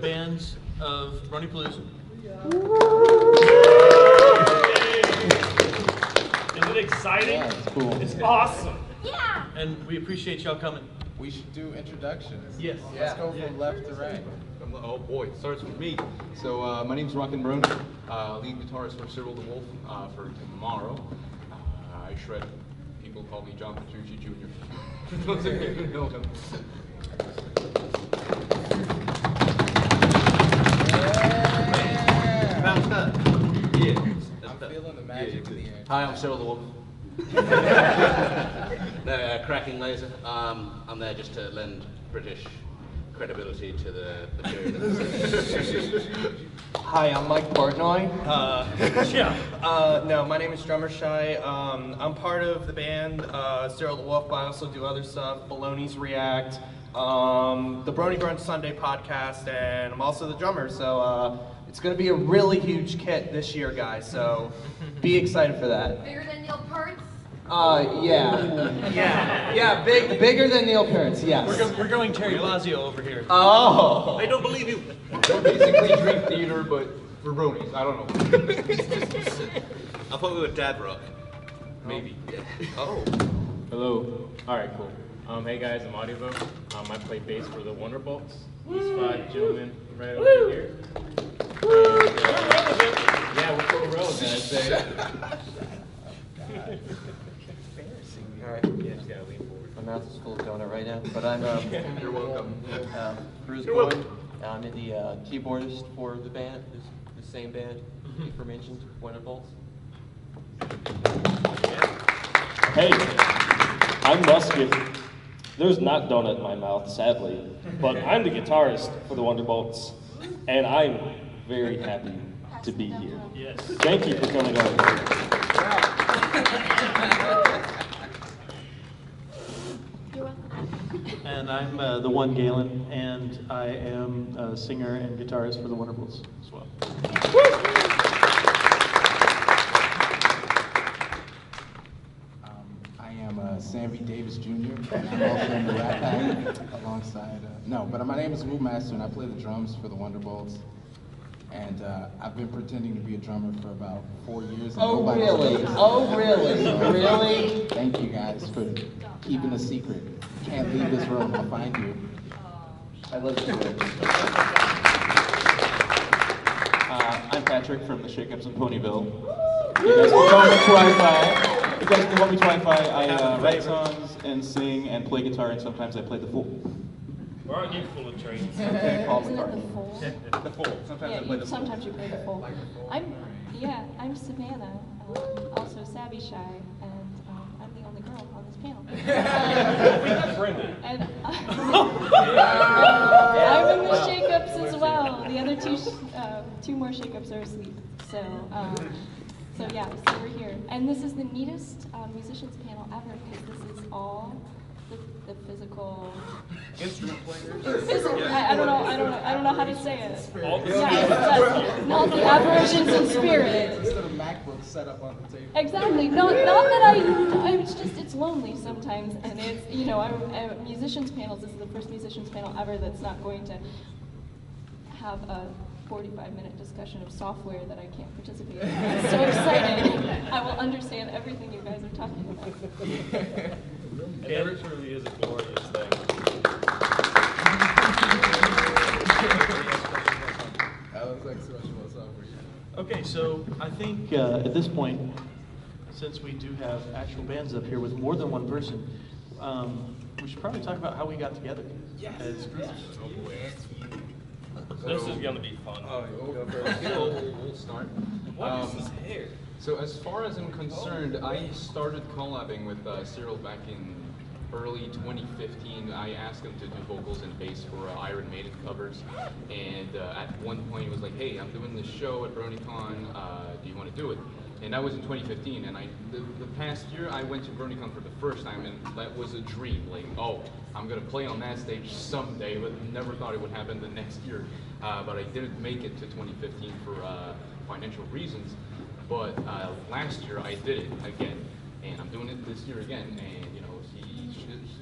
Bands of BronyPoloza. Is it exciting? Yeah, it's cool. It's awesome. Yeah. And we appreciate y'all coming. We should do introductions. Yes. Let's go from left to right. Oh boy, it starts with me. So my name's Brony, lead guitarist for Cyril the Wolf for tomorrow. I shred. People call me John Petrucci Jr. Don't say you know him. Yeah. I'm feeling the magic in the air. Hi, I'm Cyril the Wolf. Cracking laser. I'm there just to lend British credibility to the period. Hi, I'm Mike Portnoy. Yeah. My name is Drummer Shy. I'm part of the band Cyril the Wolf, but I also do other stuff, Baloney's React, the Brony Brunch Sunday podcast, and I'm also the drummer. So it's going to be a really huge kit this year, guys. So be excited for that. Bigger than Neil Peart's? Yeah, bigger than Neil Peart's, yes. We're going Terry Blasio over here. Oh. I don't believe you. So basically Dream Theater, but for Bronies. I don't know. I thought we were Dad Rock. Maybe. Oh. Hello. All right, cool. Hey guys, I'm Audiovo. I play bass for the Wonderbolts. These 5 gentlemen right over here. And, yeah, we're so relevant, I'd say. All right. Yeah, just gotta lean forward. My mouth is full of donut right now, but I'm You're welcome. Bruce You're Boyd. welcome. I'm the keyboardist for the band, the same band, aforementioned Wonderbolts. Hey, I'm Musket. There's not donut in my mouth, sadly, but I'm the guitarist for the Wonderbolts, and I'm very happy to be here. Yes. Thank you for coming over. And I'm the one Galen, and I am a singer and guitarist for the Wonderbolts as well. I am Sammy Davis Jr. and I'm also in the rap pack alongside. But my name is Wu Master and I play the drums for the Wonderbolts. And I've been pretending to be a drummer for about 4 years. And Oh nobody's really? noticed. Oh really? So, Really? Thank you guys for keeping a secret. Can't leave this room. I'll find you. I love you. I'm Patrick from the Shakeups in Ponyville. You guys can call me Wi-Fi. You guys can call me Wi-Fi. I write songs and sing and play guitar, and sometimes I play the fool. Aren't you full of trains? Okay, Paul Isn't it McCartney. the Fool? The fool. Sometimes I play the fool. Sometimes you play the Fool. I'm Savannah, also Savvy Shy, and I'm the only girl on this panel. And I'm in the Shakeups as well. The other two more Shakeups are asleep. So yeah, so we're here. And this is the neatest musicians panel ever because this is all the physical Instrument players. I don't know how to say it. All the All the apparitions in spirit. Instead of MacBooks set up on the table. Exactly. Not that it's lonely sometimes, and it's musicians panels. This is the first musicians panel ever that's not going to have a 45-minute discussion of software that I can't participate in. I'm so excited. I will understand everything you guys are talking about. It truly is a glorious thing. That was like so much more software. Okay, so I think at this point, since we do have actual bands up here with more than one person, we should probably talk about how we got together as groups. This is gonna be fun. We'll start. What is this hair? So as far as I'm concerned, I started collabing with Cyril back in early 2015. I asked him to do vocals and bass for Iron Maiden covers, and at one point he was like, "Hey, I'm doing this show at BronyCon. Do you want to do it?" And that was in 2015. And the past year I went to BronyCon for the first time, and that was a dream. Like, oh, I'm gonna play on that stage someday, but never thought it would happen the next year. But I didn't make it to 2015 for financial reasons. But last year I did it again, and I'm doing it this year again. And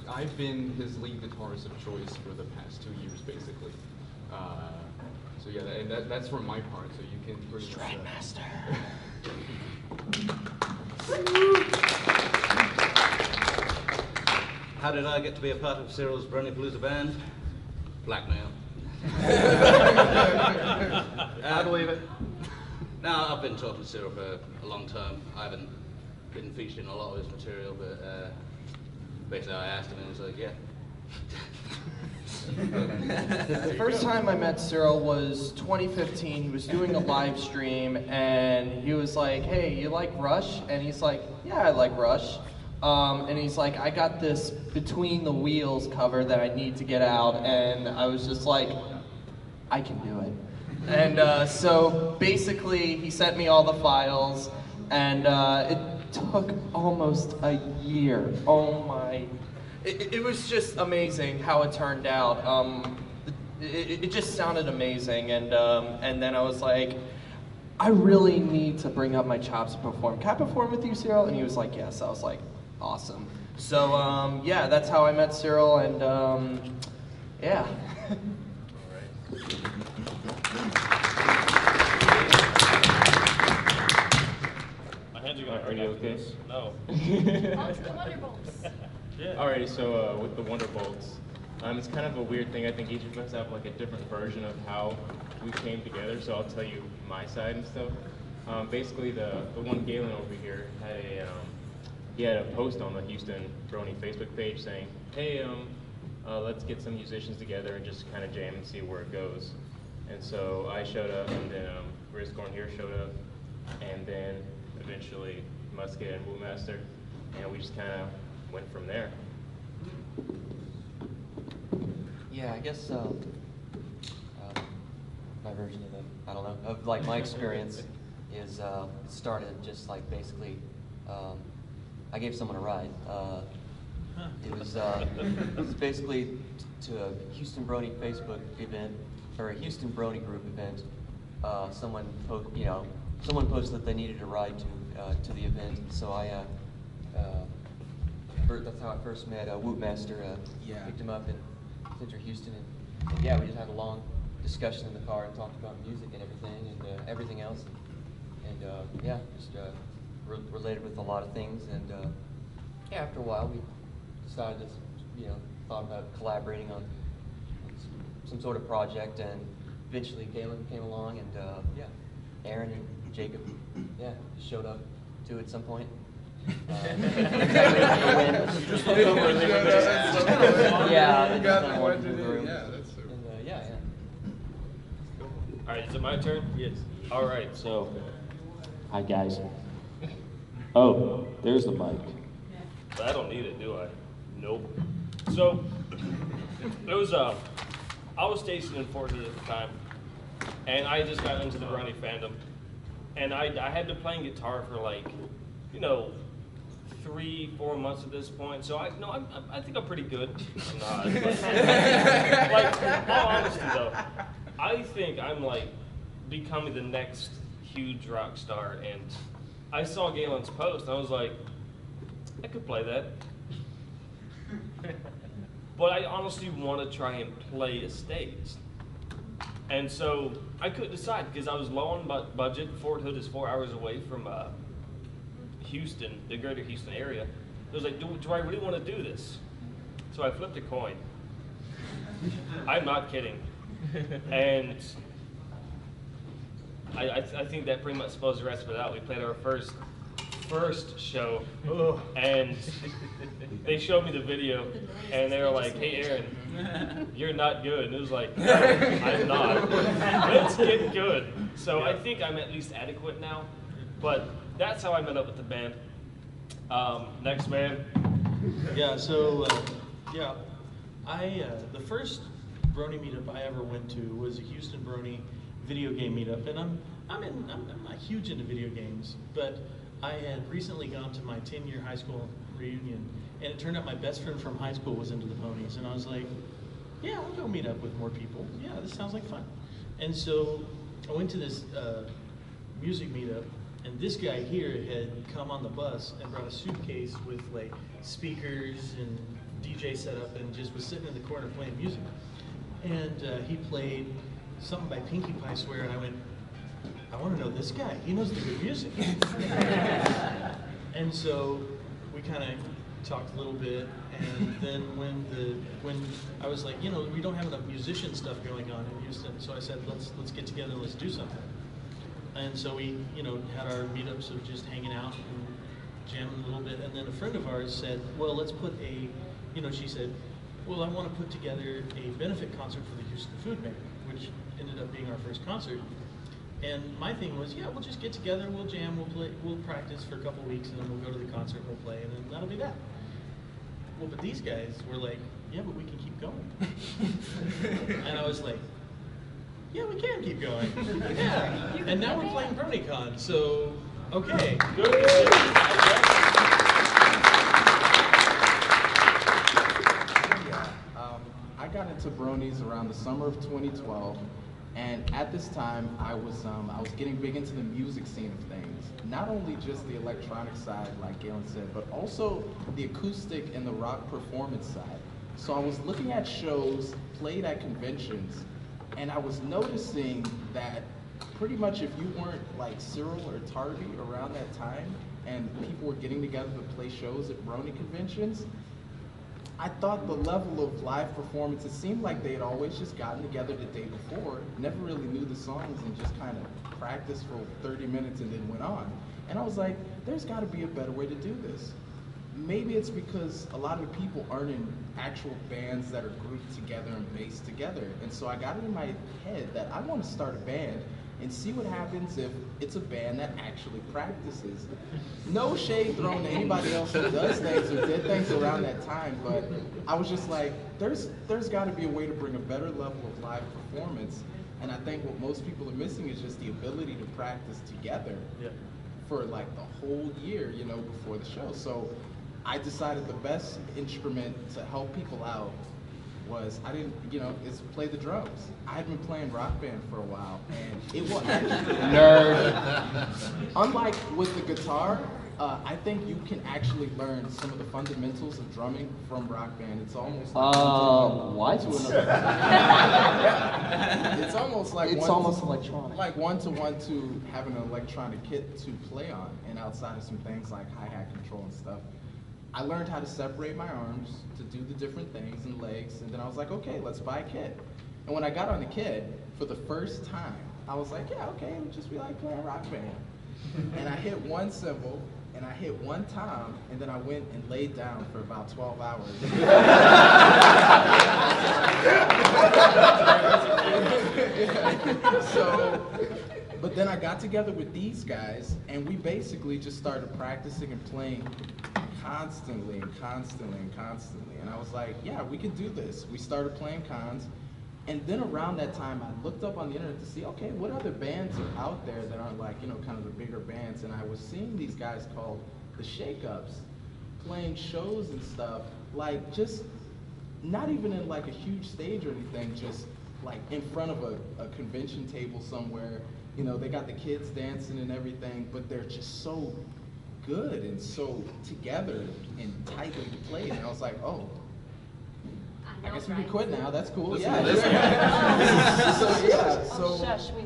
I've been his lead guitarist of choice for the past 2 years, basically. So yeah, and that's from my part. So you can pretty much. Stride master. How did I get to be a part of Cyril's BronyPoloza band? Blackmail. I believe it. Now, I've been talking to Cyril for a long time. I haven't been featured in a lot of his material, but basically I asked him and he was like, yeah. The first time I met Cyril was 2015. He was doing a live stream and he was like, hey, you like Rush? And he's like, yeah, I like Rush. And he's like, I got this Between the Wheels cover that I need to get out. And I was just like, I can do it. And so basically he sent me all the files and it took almost a year. Oh my. It was just amazing how it turned out. It just sounded amazing, and then I was like, I really need to bring up my chops to perform. Can I perform with you, Cyril? And he was like, yes. I was like, awesome. So yeah, that's how I met Cyril, and yeah. Are you okay? No. On to the Wonderbolts. Yeah. Alrighty, so with the Wonderbolts, it's kind of a weird thing. I think each of us have like a different version of how we came together. So I'll tell you my side and stuff. Basically, the one Galen over here had he had a post on the Houston Brony Facebook page saying, "Hey, let's get some musicians together and just kind of jam and see where it goes." And so I showed up, and then Rizcorn here showed up, and then eventually Musket and Woomaster, and we just kind of went from there. Yeah, I guess my version of it, I don't know, of like my experience is it started just like basically, I gave someone a ride. It was basically to a Houston Brony Facebook event, or a Houston Brony group event. Someone posted that they needed a ride to the event, so that's how I first met Wootmaster. Picked him up in Central Houston, and yeah, we just had a long discussion in the car and talked about music and everything, and everything else, and yeah, just related with a lot of things, and yeah, after a while we decided to, thought about collaborating on some sort of project, and eventually Galen came along, and yeah, Aaron and Jacob, yeah, just showed up too at some point. All right, is it my turn? Yes. All right, so, hi guys. Oh, there's the mic. I don't need it, do I? Nope. So, it was, I was stationed in Fort Hood at the time, and I just got into the Brony fandom, and I had been playing guitar for like, 3-4 months at this point, so I think I'm pretty good. I'm not. But, like, in all honesty though, I think I'm like becoming the next huge rock star, and I saw Galen's post, and I was like, I could play that. But I honestly want to try and play a stage. And so I couldn't decide because I was low on budget. Fort Hood is 4 hours away from Houston, the greater Houston area. I was like, do I really want to do this? So I flipped a coin. I'm not kidding. And I think that pretty much spells the rest of it out. We played our first show, and they showed me the video, and they were like, "Hey, Aaron, you're not good." And it was like, "No, I'm not. Let's get good." So I think I'm at least adequate now, but that's how I met up with the band. Next man. Yeah. So yeah, the first Brony meetup I ever went to was a Houston Brony video game meetup, and I'm not huge into video games, but I had recently gone to my 10-year high school reunion, and it turned out my best friend from high school was into the ponies, and I was like, yeah, I'll go meet up with more people. Yeah, this sounds like fun. And so I went to this music meetup, and this guy here had come on the bus and brought a suitcase with like speakers and DJ setup, and just was sitting in the corner playing music. And he played something by Pinkie Pie Swear, and I went, I want to know this guy. He knows the good music. And so we kind of talked a little bit, and then when I was like, we don't have enough musician stuff going on in Houston, so I said, let's get together and let's do something. And so we, had our meetups of just hanging out and jamming a little bit, and then a friend of ours said, well, let's put a, she said, well, I want to put together a benefit concert for the Houston Food Bank, which ended up being our first concert. And my thing was, yeah, we'll just get together, we'll jam, we'll play, we'll practice for a couple weeks, and then we'll go to the concert and we'll play, and then that'll be that. Well, but these guys were like, yeah, but we can keep going. And I was like, yeah, we can keep going. Yeah. And now we're playing BronyCon, so, okay. I got into Bronies around the summer of 2012, and at this time I was getting big into the music scene of things. Not only just the electronic side, like Galen said, but also the acoustic and the rock performance side. So I was looking at shows played at conventions, and I was noticing that pretty much if you weren't like Cyril or Tarby around that time, and people were getting together to play shows at Brony conventions, I thought the level of live performance, it seemed like they had always just gotten together the day before, never really knew the songs, and just kind of practiced for 30 minutes and then went on. And I was like, there's got to be a better way to do this. Maybe it's because a lot of the people aren't in actual bands that are grouped together and based together. And so I got it in my head that I want to start a band and see what happens if it's a band that actually practices. No shade thrown to anybody else who does things or did things around that time, but I was just like, there's got to be a way to bring a better level of live performance. And I think what most people are missing is just the ability to practice together for like the whole year, before the show. So I decided the best instrument to help people out was, is play the drums. I had been playing Rock Band for a while, and it was actually nerd. Unlike with the guitar, I think you can actually learn some of the fundamentals of drumming from Rock Band. It's almost like it's almost like electronic. Like one-to-one to having an electronic kit to play on, and outside of some things like hi-hat control and stuff. I learned how to separate my arms to do the different things and legs, and then I was like, okay, let's buy a kit. And when I got on the kit, for the first time, I was like, yeah, okay, it'll just be like playing Rock Band. And I hit one cymbal, and I hit one tom, and then I went and laid down for about 12 hours. But then I got together with these guys, and we basically just started practicing and playing constantly and constantly and constantly. And I was like, yeah, we can do this. We started playing cons. And then around that time, I looked up on the internet to see, okay, what other bands are out there that aren't like, kind of the bigger bands. And I was seeing these guys called the Shakeups playing shows and stuff, like just not even in like a huge stage or anything, just like in front of a convention table somewhere. They got the kids dancing and everything, but they're just so good and so together and tightly played. And I was like, oh, I guess we can quit now. That's cool. Yeah. So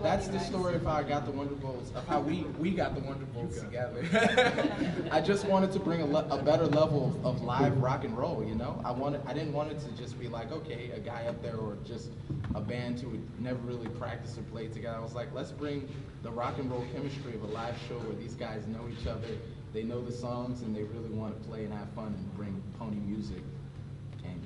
that's the story of how I got the Wonderbolts, of how we got the Wonderbolts together. I just wanted to bring a better level of live rock and roll. I didn't want it to just be like, okay, a guy up there or just a band who would never really practice or play together. I was like, let's bring the rock and roll chemistry of a live show where these guys know each other, they know the songs, and they really want to play and have fun and bring pony music and,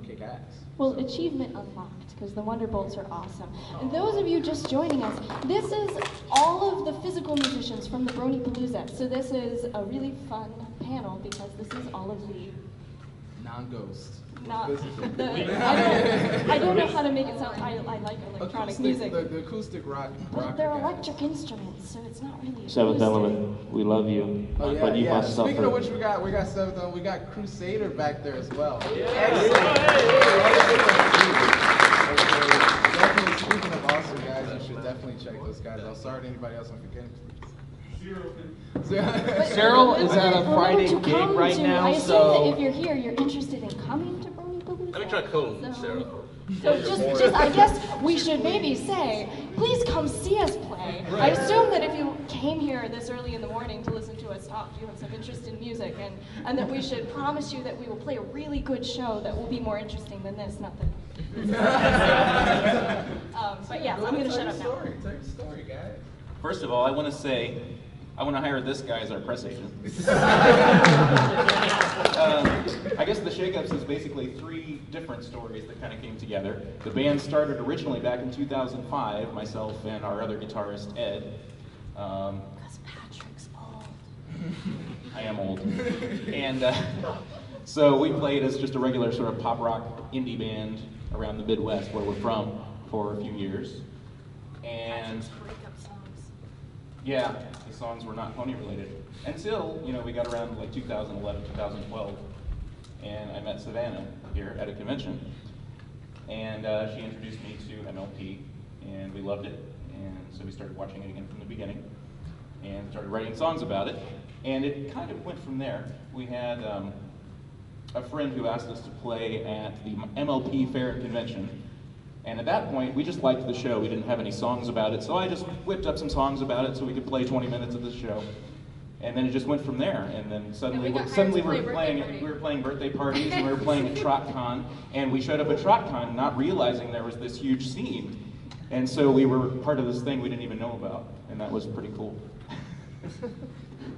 kick ass. Well, achievement unlocked, because the Wonderbolts are awesome. And those of you just joining us, this is all of the physical musicians from the BronyPoloza. So this is a really fun panel because this is all of the non-ghosts. I don't know how to make it sound. I like electronic music. The acoustic rock. But they're electric instruments, so it's not really. Seventh Element, we love you. Oh, yeah, but you must suffer. Speaking of which, we got Seventh Element. We got Crusader back there as well. Definitely, speaking of awesome guys, you should definitely check those guys out. Sorry to anybody else I'm forgetting. Cyril is at a Friday gig right now, I assume so that if you're here, you're interested in coming to BronyPoloza. Let me try calling Cyril. So just I guess we should maybe say, please come see us play. I assume that if you came here this early in the morning to listen to us talk, you have some interest in music, and that we should promise you that we will play a really good show that will be more interesting than this, not that. But yeah, I'm gonna shut up now. Tell your story, guys. First of all, I want to say, I want to hire this guy as our press agent. I guess the Shakeups is basically 3 different stories that kind of came together. The band started originally back in 2005, myself and our other guitarist, Ed. Because Patrick's old. I am old. And so we played as just a regular sort of pop rock indie band around the Midwest where we're from for a few years. And yeah, the songs were not pony related. Until, we got around like 2011, 2012, and I met Savannah here at a convention. And she introduced me to MLP, and we loved it. And so we started watching it again from the beginning, and started writing songs about it. And it kind of went from there. We had a friend who asked us to play at the MLP Fair and Convention. And at that point, we just liked the show. We didn't have any songs about it, so I just whipped up some songs about it so we could play 20 minutes of the show. And then it just went from there. And then suddenly, we were playing birthday parties, and we were playing at TrotCon. And we showed up at TrotCon not realizing there was this huge scene. And so we were part of this thing we didn't even know about, and that was pretty cool.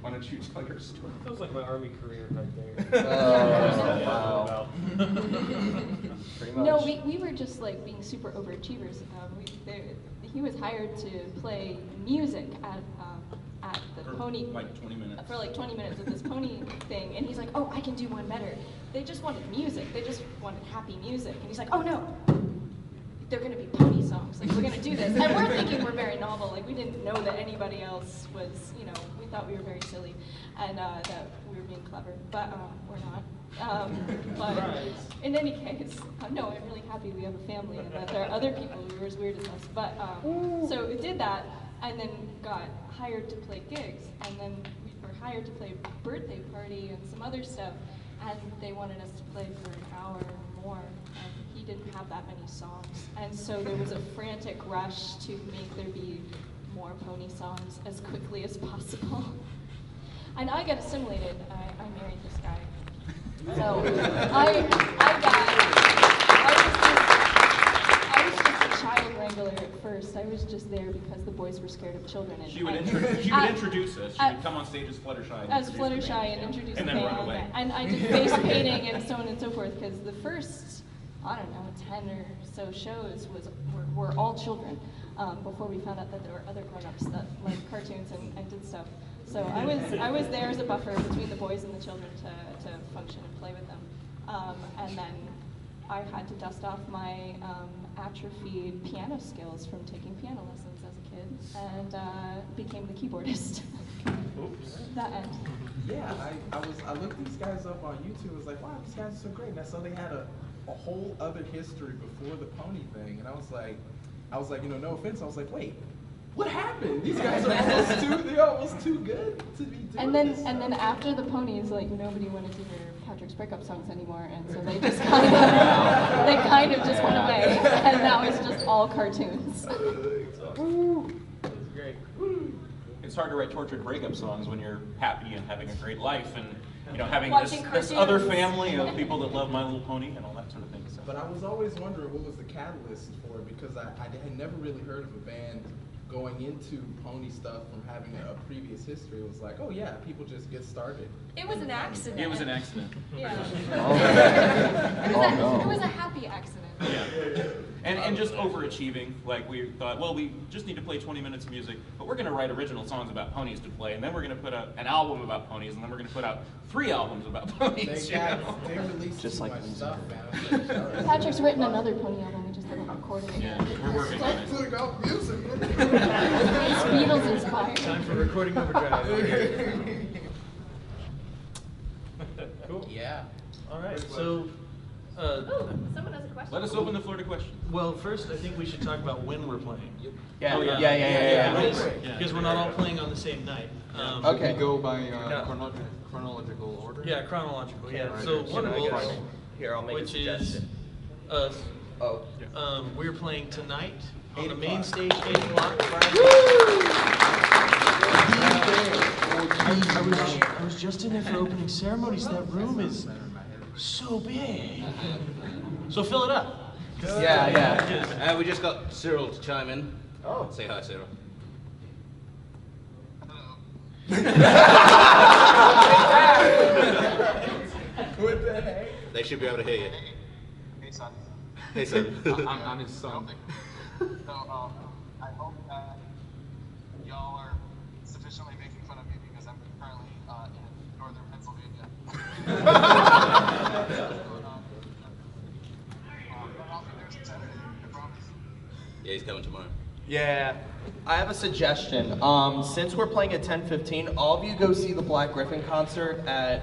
Why don't you tell your story? That was like my Army career right there. Wow. Pretty much. No, we were just like being super overachievers. He was hired to play music at the pony. Like 20 minutes. For like 20 minutes of this pony thing, and he's like, oh, I can do one better. They just wanted music. They just wanted happy music. And he's like, oh no, they're gonna be pony songs. Like, we're gonna do this. And we're thinking we're very novel. Like, we didn't know that anybody else was, we thought we were very silly and that we were being clever, but we're not. But in any case, no, I'm really happy we have a family and that there are other people who are as weird as us. But so we did that, and then got hired to play gigs, and then we were hired to play birthday party and some other stuff, and they wanted us to play for an hour or more, and he didn't have that many songs, and so there was a frantic rush to make there be more pony songs as quickly as possible. And I got assimilated. I married this guy. So I was just a child wrangler at first. I was just there because the boys were scared of children. And She would introduce us. She would come on stage as Fluttershy. And introduce and the then band. run away. And I did face painting and so on and so forth, because the first, 10 or so shows were all children, before we found out that there were other grown-ups that liked cartoons and did stuff. So I was there as a buffer between the boys and the children to function and play with them. And then I had to dust off my atrophied piano skills from taking piano lessons as a kid, and became the keyboardist. Oops. That end. Yeah, I looked these guys up on YouTube. I was like, wow, these guys are so great. And I saw they had a whole other history before the pony thing, and I was like, no offense. I was like, wait, what happened? These guys are almost too good to be doing And then this. and then after the ponies, like, nobody wanted to hear Patrick's breakup songs anymore, and so they just kind of just went away, and now it's just all cartoons. That's great. It's hard to write tortured breakup songs when you're happy and having a great life, and having this other family of people that love My Little Pony and all that sort of thing. So. But I was always wondering what was the catalyst for it, because I had never really heard of a band going into pony stuff from having a previous history. It was like, oh yeah, people just get started. It was an accident. It was an accident. Yeah. Oh, It was a happy accident. Yeah. And just overachieving. Like, we thought, well, we just need to play 20 minutes of music, but we're going to write original songs about ponies to play, and then we're going to put out an album about ponies, and then we're going to put out 3 albums about ponies. They released Just too like much music. stuff, man. Patrick's written another pony album, we just haven't recorded it yet. Yeah, we're working on it. Putting out music. It's Beatles inspired. Time for recording overdrive. Cool. Yeah. All right, so Someone has a question. Let us open the floor to questions. well, first I think we should talk about when we're playing. Yeah, Oh, yeah. Because we're not all playing on the same night. Okay. We go by Yeah. chronological order? Yeah, chronological. Yeah. Right. So Should I Wonderbolts, go? Here, I'll make a which is suggestion. Oh. We're playing tonight on the main stage, 8 o'clock. I was just in there for opening ceremonies. That room is so big. So fill it up. Yeah. We just got Cyril to chime in. Oh. Say hi, Cyril. They should be able to hear you. Hey, son. Hey, son. I'm his son. So, I hope that y'all are sufficiently making fun of me because I'm currently in northern Pennsylvania. I'll be there Saturday, I promise. Yeah, he's coming tomorrow. Yeah. I have a suggestion. Since we're playing at 10:15, all of you go see the Black Griffin concert at,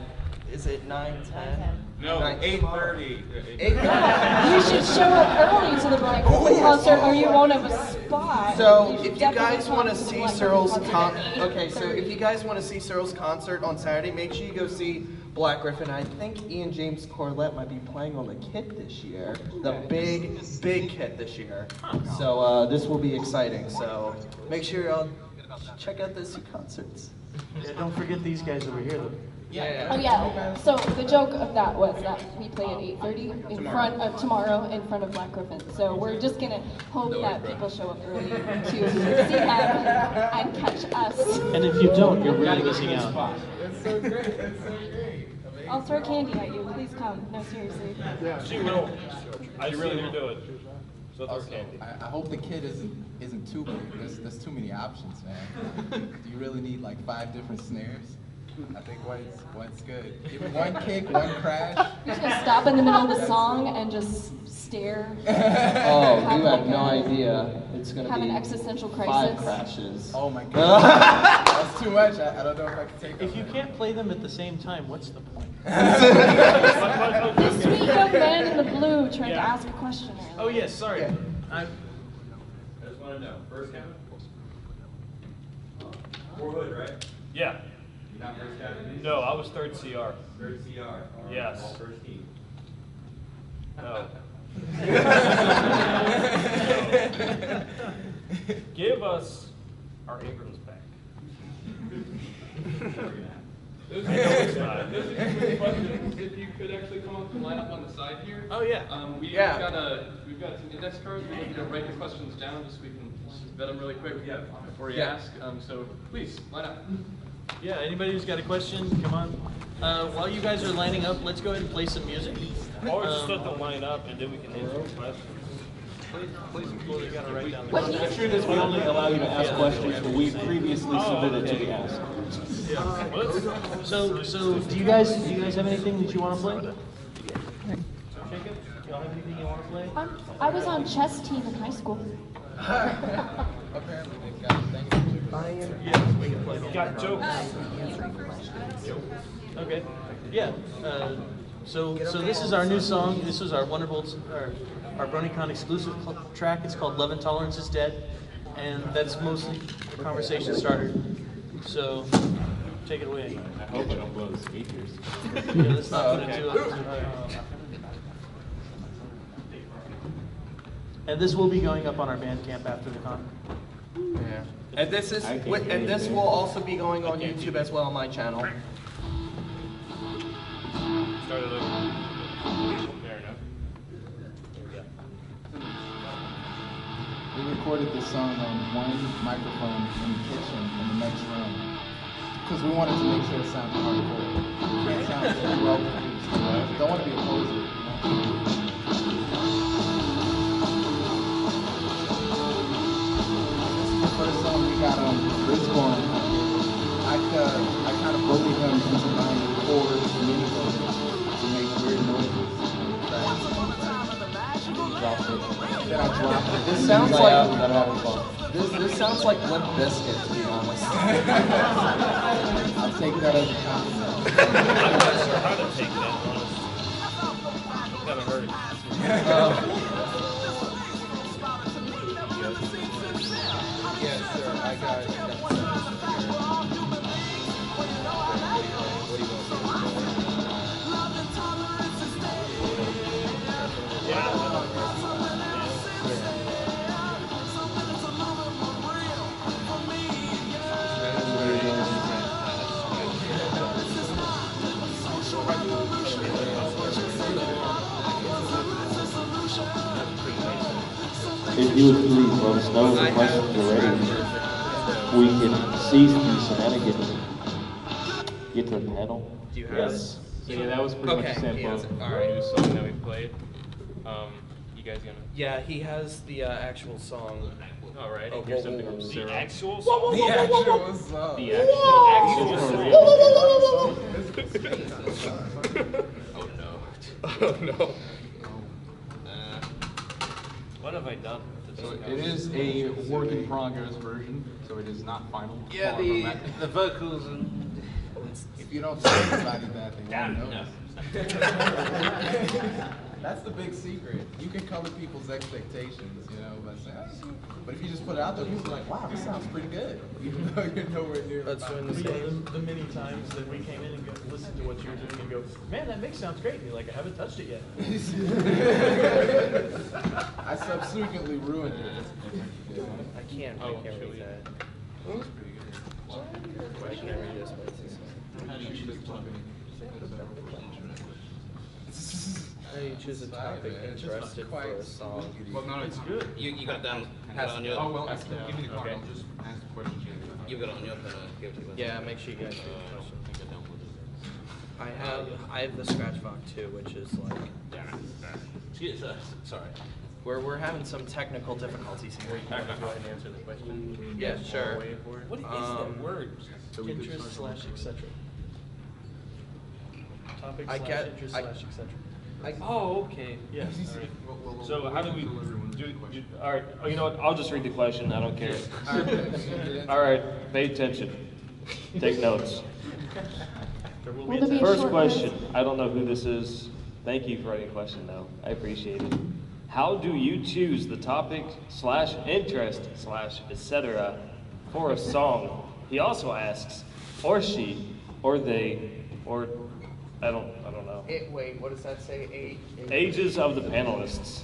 is it 9:10? No, 8:30. 8:30. You should show up early to the Black Griffin concert, or you won't have a spot. So, should if you definitely guys come want to the see Black Cyril's Griffin concert at okay, so if 8:30. you guys want to see Cyril's concert on Saturday, make sure you go see Black Griffin. I think Ian James Corlett might be playing on the kit this year, the big kit this year. So this will be exciting. So make sure y'all check out those two concerts. Yeah, don't forget these guys over here, though. Oh yeah. So the joke of that was that we play at 8:30 in front of tomorrow in front of Black Griffin. So we're just gonna hope that people show up early to see them and catch us. And if you don't, you're really missing out. That's so great. That's so great. I'll throw candy at you. Please come. No, seriously. Yeah, she will. I really will do it. So throw Also, candy. I hope the kid isn't too big. There's too many options, man. Do you really need like 5 different snares? I think one's good. Give me one kick, one crash. You're just gonna stop in the middle of the song and just stare. Oh, you have no idea. It's gonna Have be an existential 5 crisis. crashes. Oh my god. That's too much. I don't know if I can take If you can't play them at the same time, what's the point? The sweet young man in the blue tried to ask a question earlier. Oh yes, sorry. I just want to know, first count? 4 hood, right? Yeah. You're not first count? No, I was third CR. Third CR. All right. Yes. All first team. No. Give us our Abrams back. Those I know it's not. those are really questions. If you could actually come up and line up on the side here. Oh yeah. We've got some index cards. We need you to write the questions down just so we can vet them really quick before you ask. So please line up. Yeah, anybody who's got a question, come on. While you guys are lining up, let's go ahead and play some music. Or just let them line up and then we can answer the questions. Well, you gotta write down the What do questions. you- Sure, this will only allow you to ask questions that we previously submitted to the ask. So do you guys have anything that you want to play? Y'all have anything you want to play? I was on chess team in high school. Apparently they've got things. Yeah, we can play. Got jokes. Okay. Yeah. So this is our new song. This is our Wonderbolts, our BronyCon exclusive track. It's called "Love and Tolerance is Dead," and that's mostly the conversation starter. So take it away. I hope I don't blow the speakers. Yeah, let's not put it too high. And this will be going up on our Bandcamp after the con. Yeah. And this is will also be going on YouTube as well on my channel. Start it over. Fair enough. We recorded this song on one microphone in the kitchen in the next room because we wanted to make sure it sounded hardcore. It can't sound so well produced. Don't want to be a poser. You know? First song we got on Brisbane, I kind of bullied him into buying chords and mini vocals to make weird noises. Then I dropped it. This sounds like this sounds like Limp Bizkit, to be honest. I'll take that as a compliment. I'm not sure how to take that, honestly. Haven't heard it. Yes, sir. I got it. you would please let us know if the questions are ready, we can cease these shenanigans. Get to the panel. Do you have Yes. So yeah, that was pretty much a sample of All the right. new song that we played. You guys gonna? Yeah, he has the actual song. All right. Oh, Here's something from Cyril. The actual The Oh no. Oh no. What have I done? So it is a work in progress version, so it is not final. Yeah, Far from that. the vocals and. If you don't tell anybody that, they won't know. That's the big secret. You can color people's expectations, you know, by saying, but if you just put it out there, people are like, wow, this sounds pretty good. Even though you're nowhere near That's when The many times that we came in and listened to what you were doing and go, man, that mix sounds great. And you're like, I haven't touched it yet. I subsequently ruined it. I can't read that. I can't read this, but how do you choose a topic interested for a song? Well, no, it's good. You got down. You got it on your. Oh, well, give me the card. I'll just ask the question. You got it on your pen. Give it to me. Yeah, make sure you guys do the question. I have the scratch box too, which is like. Excuse us. Sorry. We're having some technical difficulties here. Go ahead and answer the question. Yeah, sure. What is that word? Interest slash etc. Topic I slash get- interest I- slash etc. Oh, okay. Yes. So how do we do? All right. Oh, you know what? I'll just read the question. I don't care. All right. Pay attention. Take notes. There will Will be there a be a test. First short question. I don't know who this is. Thank you for writing a question, though. I appreciate it. How do you choose the topic slash interest slash etc. for a song? He also asks, or she, or they, or I don't know. Wait, what does that say? Ages of the panelists.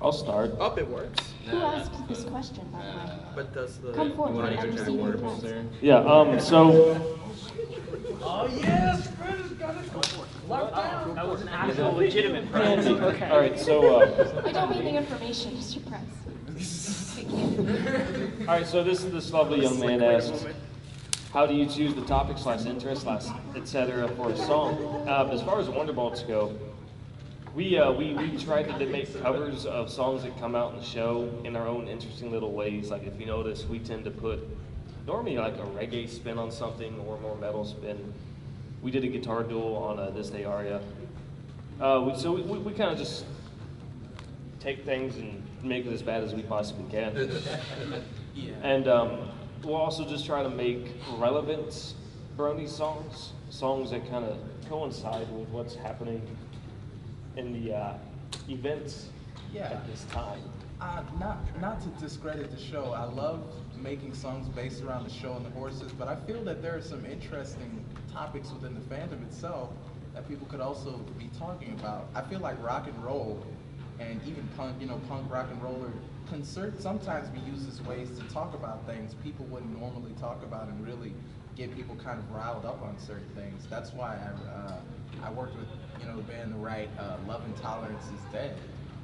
I'll start. Up, it works. Who asked this question, by the way? But does the Come forward. Want to I'm go to the receiving Wonderbolts the there? Yeah. So. Oh yes, Fred has got it locked down. That was an actual legitimate prize. Okay. All right. So. I don't mean the information, just your price. Thank you. All right. So this lovely young man asked, how do you choose the topic slash interest slash etc. for a song? As far as Wonderbolts go, we tried to make covers of songs that come out in the show in our own interesting little ways. Like if you notice, we tend to put normally like a reggae spin on something or more metal spin. We did a guitar duel on This Day Aria. We kind of just take things and make it as bad as we possibly can. And we'll also just try to make relevant Brony songs that kind of coincide with what's happening in the events at this time. Not to discredit the show, I love making songs based around the show and the horses, but I feel that there are some interesting topics within the fandom itself that people could also be talking about. I feel like rock and roll and even punk, punk rock and roll can sometimes be used as ways to talk about things people wouldn't normally talk about and really get people kind of riled up on certain things. That's why I worked with the band to write Love Intolerance is Dead,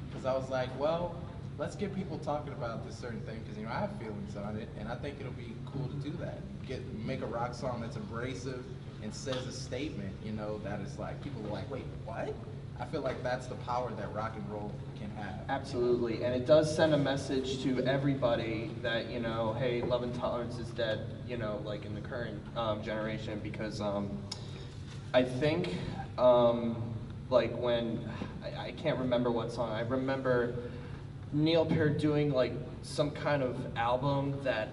because I was like, well, let's get people talking about this certain thing, because I have feelings on it, and I think it'll be cool to do that. Make a rock song that's abrasive and says a statement, that is like, people are like, wait, what? I feel like that's the power that rock and roll can have. Absolutely, and it does send a message to everybody that, hey, love and tolerance is dead, like in the current generation, because I think, like when, I can't remember what song, I remember Neil Peart doing like some kind of album that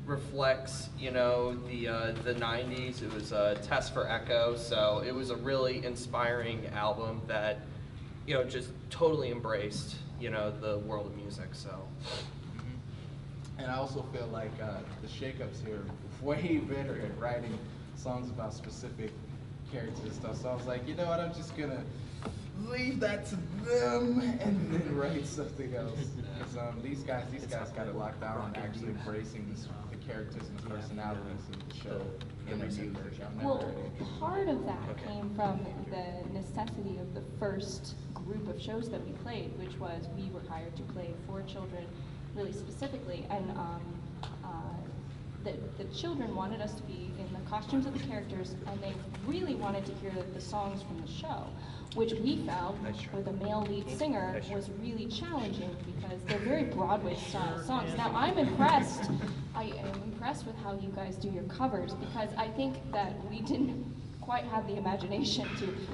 reflects, the 90s. It was a Test for Echo, so it was a really inspiring album that, just totally embraced, the world of music, so. And I also feel like the Shakeups here are way better at writing songs about specific characters and stuff, so I was like, you know what, I'm just gonna leave that to them and then write something else. Because these guys got it locked down on actually embracing the characters and the personalities of the show in their music. Well, part of that came from the necessity of the first group of shows that we played, which was we were hired to play for children really specifically, and the children wanted us to be in the costumes of the characters, and they really wanted to hear the songs from the show, which we found with a male lead singer was really challenging because they're very Broadway style songs. Now I'm impressed, I am impressed with how you guys do your covers, because I think that we didn't quite have the imagination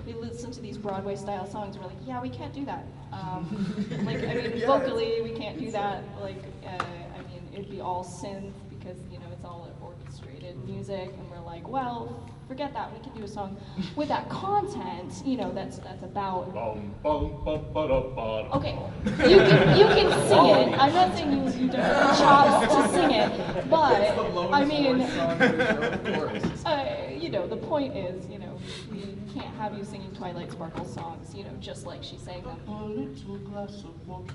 we listen to these Broadway style songs, we're like, yeah, we can't do that. Like, I mean, vocally, we can't do that. Like, I mean, it'd be all synth because, you know, it's all orchestrated music, and we're like, well, forget that. We can do a song with that content, you know, that's about. Okay, you can sing it. I'm not saying you don't have the chops to sing it, but I mean, you know, the point is, you know, we can't have you singing Twilight Sparkle songs, you know, just like she sang them.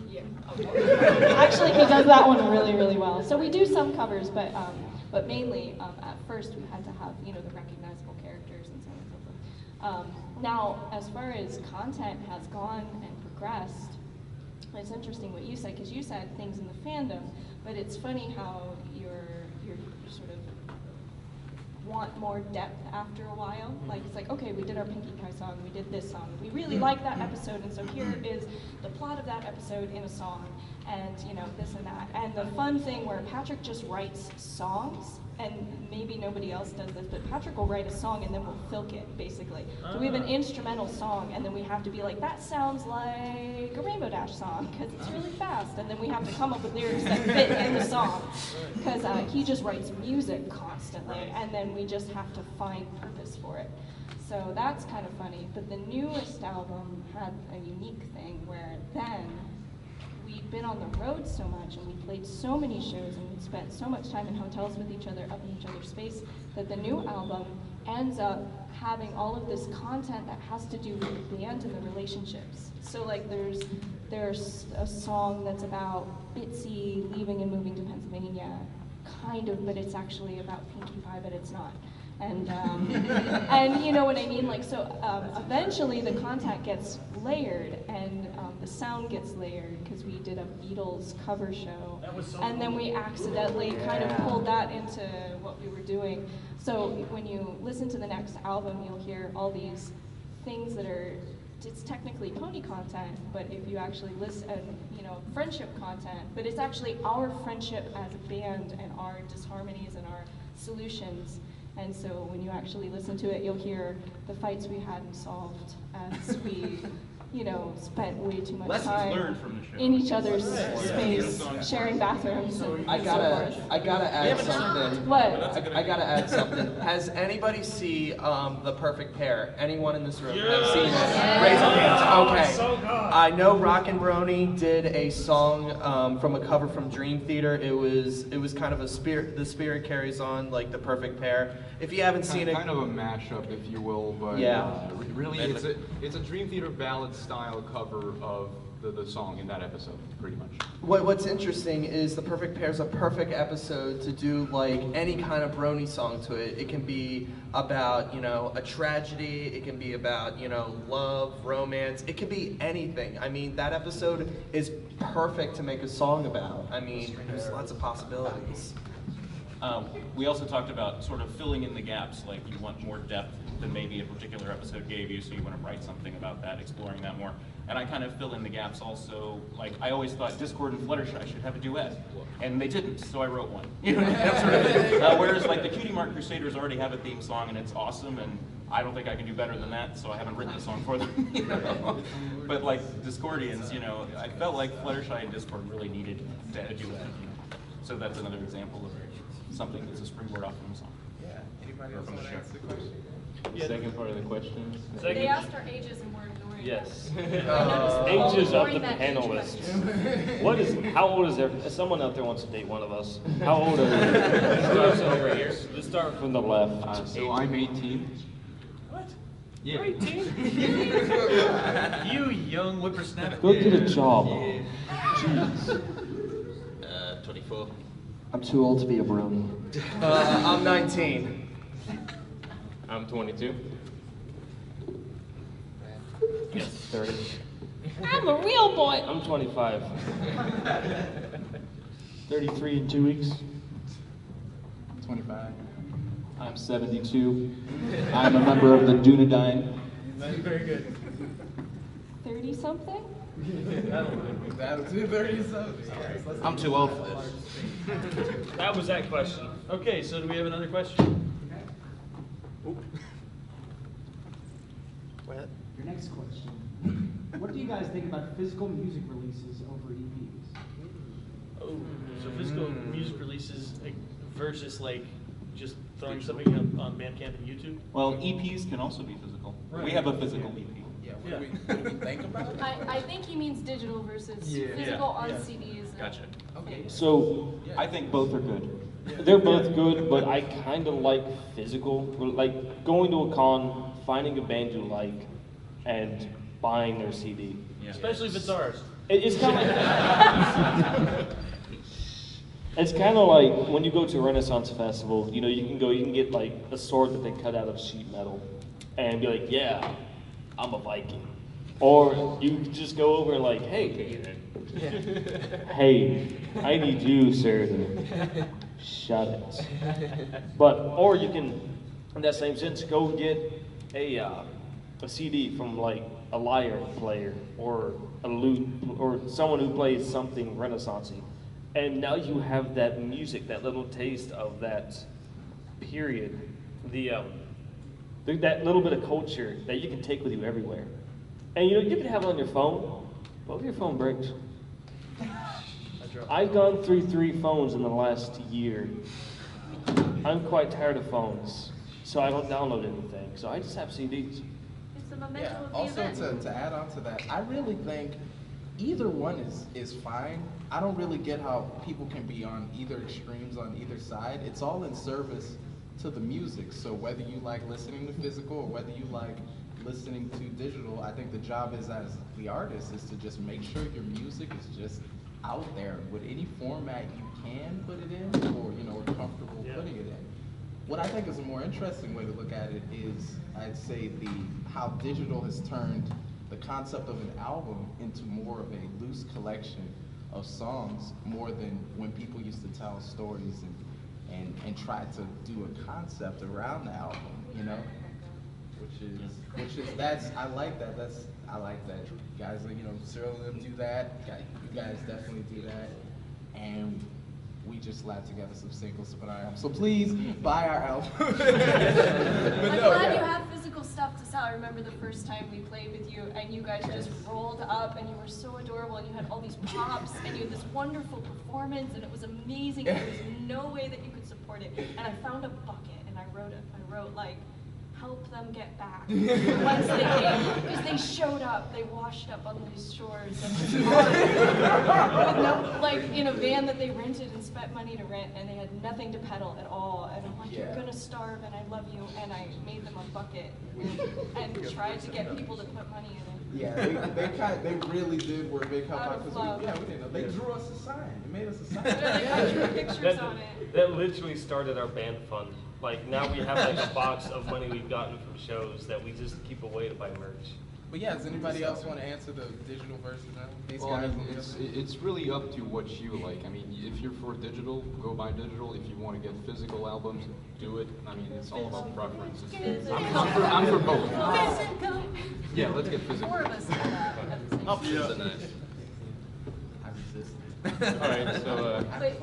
Yeah. Okay. Actually, he does that one really, really well. So we do some covers, but mainly at first we had to have, you know, the recognizable characters and so on and so forth. Now, as far as content has gone and progressed, it's interesting what you said, because you said things in the fandom, but it's funny how you're sort of want more depth after a while. Like, it's like, okay, we did our Pinkie Pie song, we did this song, we really like that episode, and so here is the plot of that episode in a song, and, you know, this and that. And the fun thing where Patrick just writes songs, and maybe nobody else does this, but Patrick will write a song and then we'll filk it, basically. So we have an instrumental song, and then we have to be like, that sounds like a Rainbow Dash song, because it's really fast, and then we have to come up with lyrics that fit in the song, because he just writes music constantly, and then we just have to find purpose for it. So that's kind of funny, but the newest album had a unique thing where then we'd been on the road so much, and we played so many shows, and we'd spent so much time in hotels with each other, up in each other's space, that the new album ends up having all of this content that has to do with the band and the relationships. So like there's a song that's about Bitsy leaving and moving to Pennsylvania, kind of, but it's actually about Pinkie Pie, but it's not. And and you know what I mean? Like, so eventually the content gets layered, and the sound gets layered, because we did a Beatles cover show, and then we accidentally kind of pulled that into what we were doing. So when you listen to the next album, you'll hear all these things that are, it's technically pony content, but if you actually listen, you know, friendship content, but it's actually our friendship as a band and our disharmonies and our solutions. And so when you actually listen to it, you'll hear the fights we hadn't solved as we, you know, spent way too much time in each other's space, sharing bathrooms and I gotta add something. What? I gotta add something. Has anybody see The Perfect Pair? Anyone in this room have seen it? Raise your hands. Okay. So good. I know Rock and Brony did a song from a cover from Dream Theater. It was kind of a spirit. The spirit carries on, like The Perfect Pair. If you haven't seen it, kind of a mashup, if you will, but yeah, really, it's a Dream Theater ballad style cover of the song in that episode, pretty much. What's interesting is The Perfect Pair is a perfect episode to do like any kind of Brony song to it. It can be about, you know, a tragedy. It can be about, you know, love, romance. It can be anything. I mean, that episode is perfect to make a song about. I mean, there's lots of possibilities. We also talked about sort of filling in the gaps, like you want more depth than maybe a particular episode gave you, so you want to write something about that, exploring that more. And I kind of fill in the gaps also, like I always thought Discord and Fluttershy should have a duet, and they didn't, so I wrote one. You know, that sort of thing. Whereas like the Cutie Mark Crusaders already have a theme song, and it's awesome, and I don't think I can do better than that, so I haven't written a song for them. You know? But like Discordians, you know, I felt like Fluttershy and Discord really needed a duet. You know? So that's another example of something that's a springboard off from a song. Yeah. Anybody else want to answer the question? Second part of the question. They asked our ages and we're ignoring Yes. them. Ages of the panelists. How old is there? Someone out there wants to date one of us. How old are you? Over here. Let's start from the left. So I'm 18. What? Yeah. 18? You young whippersnapper. Go get a job. Yeah. Jeez. 24. I'm too old to be a brony. I'm 19. I'm 22. Yes. 30. I'm a real boy. I'm 25. 33 in 2 weeks. 25. I'm 72. I'm a member of the Dunedain. Very good. 30 something? That'll do 30 something. I'm too old for this. That was that question. Okay, so do we have another question? Your next question. What do you guys think about physical music releases over EPs? Oh, so physical music releases versus like just throwing something up on Bandcamp and YouTube? Well, EPs can also be physical. Right. We have a physical EP. Yeah, what do we think about it? I think he means digital versus physical on CDs. and- Gotcha. Okay. So I think both are good. they're both good, but I kind of like physical. Like going to a con, finding a band you like, and buying their CD. Especially if it's ours. It's kind of like it's kind of like when you go to a Renaissance festival. You know, you can get like a sword that they cut out of sheet metal, and be like, yeah, I'm a Viking. Or you can just go over and like, hey, hey, I need you, sir, to shut it. But or you can, in that same sense, go get a CD from like a lyre player or a lute or someone who plays something Renaissance-y. And now you have that music, that little taste of that period, that little bit of culture that you can take with you everywhere. And you know, you can have it on your phone, but if your phone breaks, I've gone through 3 phones in the last year. I'm quite tired of phones, so I don't download anything. So I just have CDs. It's the momentum Yeah, of the also event. to add on to that, I really think either one is fine. I don't really get how people can be on either extremes on either side. It's all in service to the music. So whether you like listening to physical or whether you like listening to digital, I think the job is as the artist is to just make sure your music is just out there with any format you can put it in or are comfortable putting it in. What I think is a more interesting way to look at it is, I'd say, how digital has turned the concept of an album into more of a loose collection of songs, more than when people used to tell stories and try to do a concept around the album, which is I like that. I like that. Guys like, Cyril and them do that. You guys definitely do that. And we just slapped together some singles to put on our album. So please buy our album. I'm glad you have physical stuff to sell. I remember the first time we played with you and you guys just rolled up and you were so adorable and you had all these props and you had this wonderful performance and it was amazing and there was no way that you could support it. And I found a bucket and I wrote like, help them get back once they came, because they showed up, they washed up on these shores and like in a van that they rented and spent money to rent, and they had nothing to pedal at all. And I'm like, you're gonna starve, and I love you, and I made them a bucket and tried to get people to put money in it. Yeah, they really did were a big help out because we didn't know. They drew us a sign. They made us a sign. They drew pictures on it. That literally started our band fund. Like now we have like a box of money we've gotten from shows that we just keep away to buy merch. But yeah, does anybody else want to answer the digital versus that? These Well, guys it's really up to what you like. I mean, if you're for digital, go buy digital. If you want to get physical albums, do it. I mean, it's all about preference. I'm for both. Yeah, let's get physical. Four of us did that at the same time. Options are nice. I resist. All right, so Wait.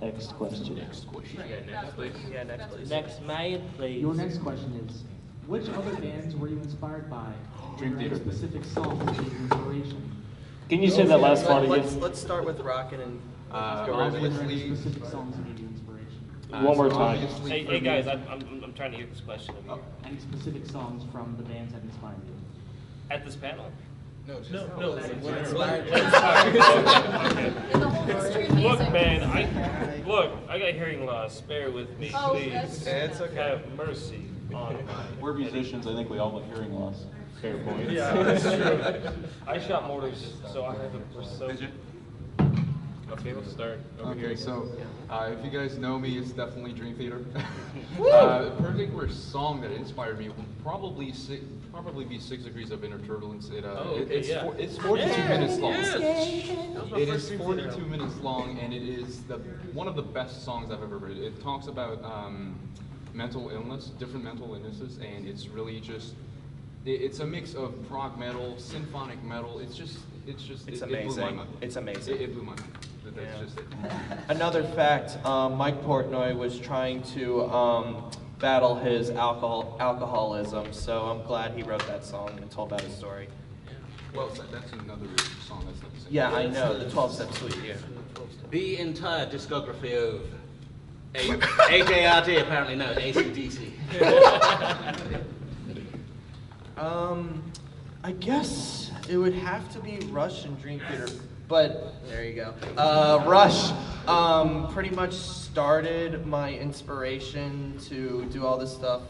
next question. Next question. Next, please. Yeah, next, please. Next, May, please. Your next question is, which other bands were you inspired by? Dream Were there Theater. Specific songs that gave you inspiration? Can you say that last one again? Let's start with Rockin' and go Were there any obviously. specific songs that gave you inspiration? One more time. obviously Hey guys, I'm trying to hear this question over here. Any specific songs from the bands that inspired you? At this panel? No, just No. what inspired you? In the whole history of music. Look, man, I got hearing loss. Bear with me, Oh, please. that's- It's okay. Have mercy on my. We're musicians. I think we all have hearing loss. Fair point. Yeah, that's true. I shot mortars, so I have a so. Okay, we'll start over here. Okay, so if you guys know me, it's definitely Dream Theater. The particular song that inspired me will probably be 6 Degrees of Inner Turbulence. It's 42 minutes long. It is 42 minutes long, and it is one of the best songs I've ever heard. It talks about mental illness, different mental illnesses, and it's really just, it's a mix of prog metal, symphonic metal. It's amazing. It blew my mind. It's amazing. It blew my mind. That's just it. Another fact, Mike Portnoy was trying to battle his alcoholism, so I'm glad he wrote that song and told that story. Well, that's another song. That's not the same. Yeah, I know, the 12-Step Suite, yeah. The entire discography of AJRD, apparently known as AC/DC. I guess it would have to be Rush and Dream Theater, but there you go. Rush pretty much started my inspiration to do all this stuff.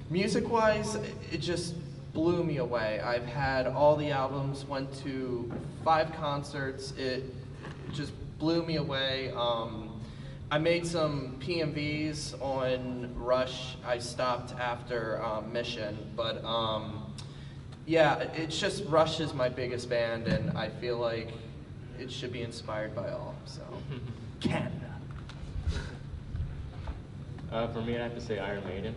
Music-wise, it just blew me away. I've had all the albums, went to 5 concerts. It just blew me away. I made some PMVs on Rush. I stopped after Mission, but yeah, it's just Rush is my biggest band, and I feel like it should be inspired by all. So, Canada. For me, I have to say Iron Maiden.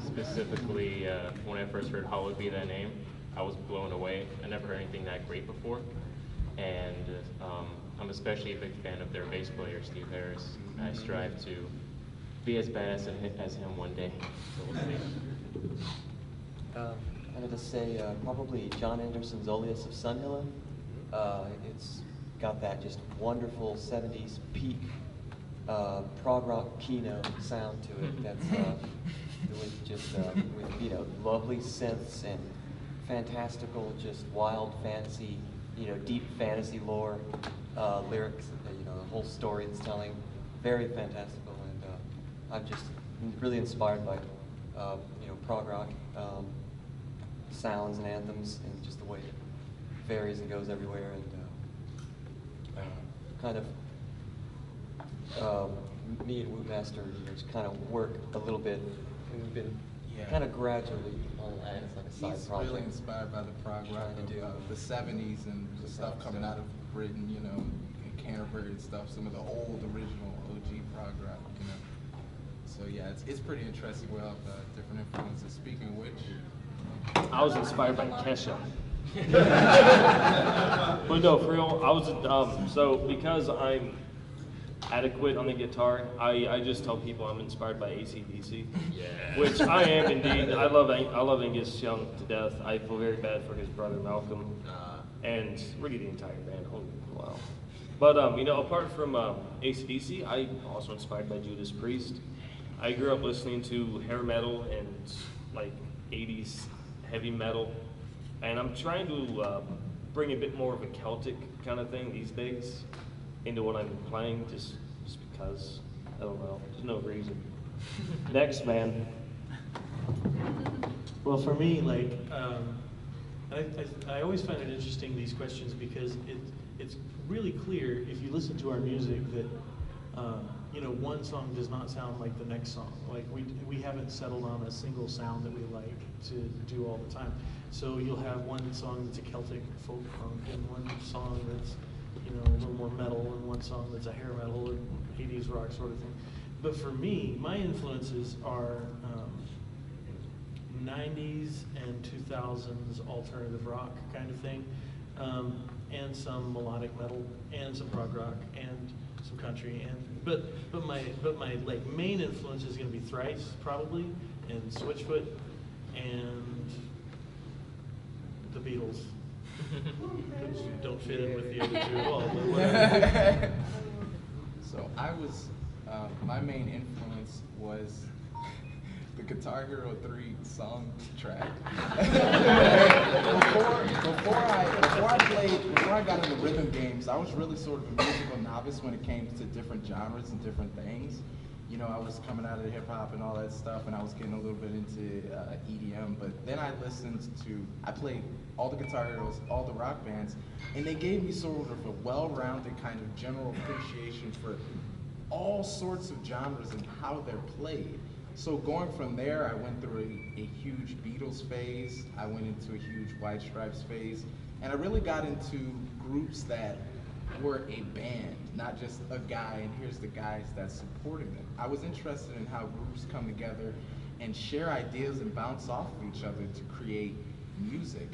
Specifically, when I first heard How Would Be That Name, I was blown away. I never heard anything that great before, and I'm especially a big fan of their bass player, Steve Harris. I strive to be as badass as him one day, so we'll see. I'm going to say probably John Anderson's Oleus of Sunhilla. It's got that just wonderful 70s peak prog rock keynote sound to it. That's with just with lovely synths and fantastical, just wild fantasy, deep fantasy lore, lyrics, the whole story it's telling, very fantastical, and I'm just really inspired by prog rock sounds and anthems, and just the way it varies and goes everywhere, and kind of me and Wootmaster just kind of work a little bit. We've been kind of gradually on that. It's like a side He's project. really inspired by the prog rock of the 70s and the stuff coming out of Britain, and Canterbury and stuff, some of the old original OG prog rock, So yeah, it's pretty interesting. We'll have different influences. Speaking of which, I was inspired by Kesha. But no, for real, I was, so because I'm adequate on the guitar, I just tell people I'm inspired by AC/DC. Yeah. Which I am indeed. I love Angus Young to death. I feel very bad for his brother Malcolm. And really the entire band. Oh, wow. But, apart from AC/DC, I'm also inspired by Judas Priest. I grew up listening to hair metal and like 80s heavy metal. And I'm trying to bring a bit more of a Celtic kind of thing these days into what I'm playing, just because, I don't know, there's no reason. Next, man. Well, for me, like, I always find it interesting, these questions, because it's really clear, if you listen to our music, that one song does not sound like the next song. Like, we haven't settled on a single sound that we like to do all the time. So you'll have one song that's a Celtic folk punk, and one song that's a little more metal, and one song that's a hair metal or 80s rock sort of thing. But for me, my influences are 90s and 2000s alternative rock kind of thing, and some melodic metal, and some prog rock, and some country, but my like main influence is going to be Thrice probably, and Switchfoot, and the Beatles. Which don't fit in with the other two at all, but whatever. So I was, my main influence was the Guitar Hero 3 song track. Before I got into rhythm games, I was really sort of a musical novice when it came to different genres and different things. you know, I was coming out of the hip hop and all that stuff, and I was getting a little bit into EDM. But then I played all the Guitar Heroes, all the rock bands, and they gave me sort of a well-rounded kind of general appreciation for all sorts of genres and how they're played. So going from there, I went through a huge Beatles phase, I went into a huge White Stripes phase, and I really got into groups that were a band, not just a guy, and here's the guys that's supporting them. I was interested in how groups come together and share ideas and bounce off of each other to create music.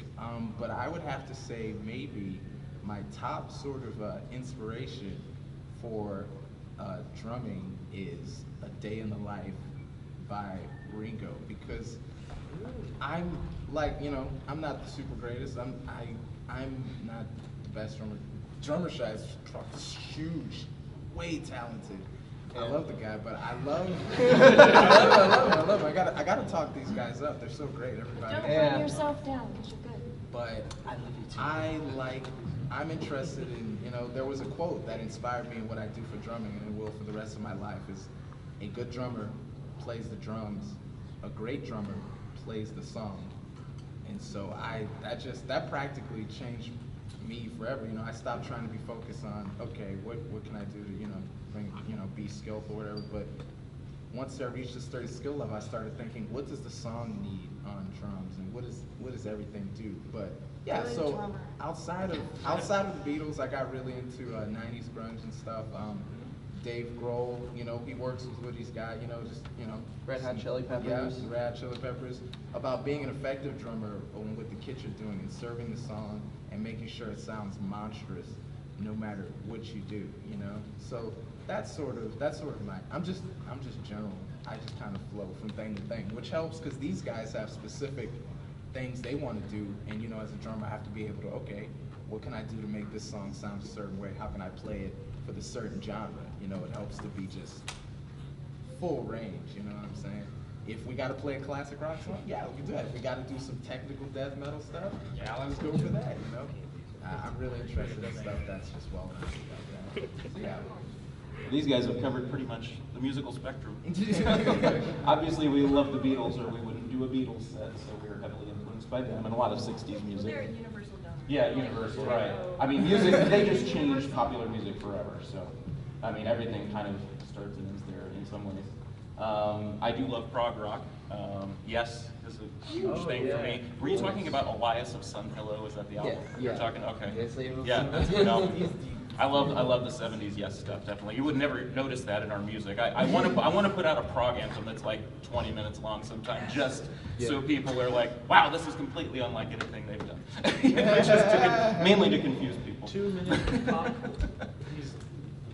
But I would have to say maybe my top sort of inspiration for drumming is A Day in the Life by Ringo, because I'm like, you know, I'm not the super greatest. I'm not the best drummer. Drummer Shy is huge, way talented. I love the guy, but I love I love him. I gotta talk these guys up. They're so great, everybody. Don't bring yourself down, because you're good. But I'm interested in, you know, there was a quote that inspired me in what I do for drumming and it will for the rest of my life is, a good drummer plays the drums, a great drummer plays the song. And so that practically changed me forever. You know, I stopped trying to be focused on, okay, what can I do to, you know, be skillful or whatever. But once I reached a certain skill level, I started thinking, what does the song need on drums, and what does everything do? But yeah, so outside of the Beatles, I got really into 90s grunge and stuff. Dave Grohl, you know, he works with these guys, you know, just, you know. Red Hot Chili Peppers. Yeah, the Red Hot Chili Peppers. About being an effective drummer with the kit you're doing and serving the song and making sure it sounds monstrous no matter what you do, you know. So that's sort of my, I'm just general. I just kind of flow from thing to thing, which helps because these guys have specific things they want to do, and you know, as a drummer, I have to be able to, okay, what can I do to make this song sound a certain way? How can I play it for the certain genre? You know, it helps to be just full range, you know what I'm saying? If we got to play a classic rock song, yeah, we can do that. If we got to do some technical death metal stuff, yeah, let's go for that, you know? I'm really interested in stuff that's just well known like that. So, yeah. These guys have covered pretty much the musical spectrum. Obviously, we love the Beatles, or we wouldn't do a Beatles set, so we were heavily influenced by them and a lot of 60s music. Well, they're a universal donor. Yeah, universal, right. I mean, music, they just changed popular music forever, so, I mean, everything kind of starts and ends there in some ways. I do love prog rock. Yes is a huge thing for me. Were you talking about Elias of Sunpillow? Is that the album? Yeah. You're talking, okay. Yeah. No. I love the 70s Yes stuff, definitely. You would never notice that in our music. I want to put out a prog anthem that's like 20 minutes long sometime, just so people are like, wow, this is completely unlike anything they've done. It's just mainly to confuse people. 2 minutes pop. These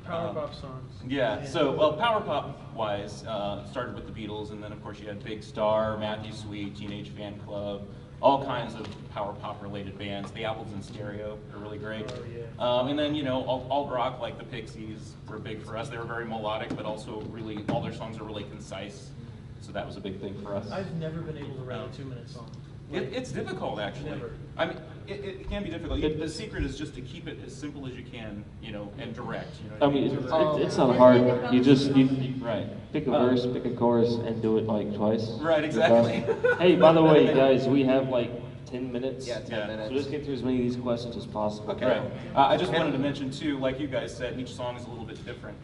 power pop songs. Yeah, so, well, power pop wise, started with the Beatles, and then of course you had Big Star, Matthew Sweet, Teenage Fan Club, all kinds of power pop related bands. The Apples in Stereo are really great. Oh, yeah. And then, you know, alt rock like the Pixies were big for us. They were very melodic, but also really, all their songs are really concise. So that was a big thing for us. I've never been able to write a 2-minute song. It's difficult, actually. Never. I mean, it can be difficult. The secret is just to keep it as simple as you can, you know, and direct. You know I mean, it's not hard. You just right. Pick a verse, pick a chorus, and do it like twice. Right, exactly. Hey, by the way, guys, we have like 10 minutes. Yeah, 10 minutes. So just get through as many of these questions as possible. Okay. Right. I just wanted to mention too, like you guys said, each song is a little bit different.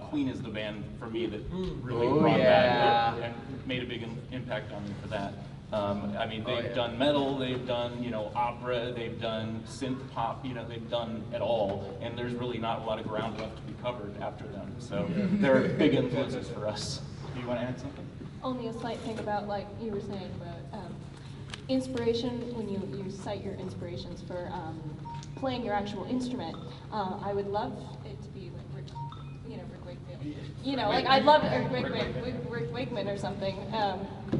Queen is the band for me that really brought that and made a big impact on me for that. I mean, they've done metal, they've done, you know, opera, they've done synth pop, you know, they've done it all, and there's really not a lot of ground left to be covered after them. So they're big influences for us. Do you want to add something? Only a slight thing about, like you were saying about inspiration, when you cite your inspirations for playing your actual instrument. I would love it to be like Rick Wakefield. You know, like I'd love Rick Wakeman or something,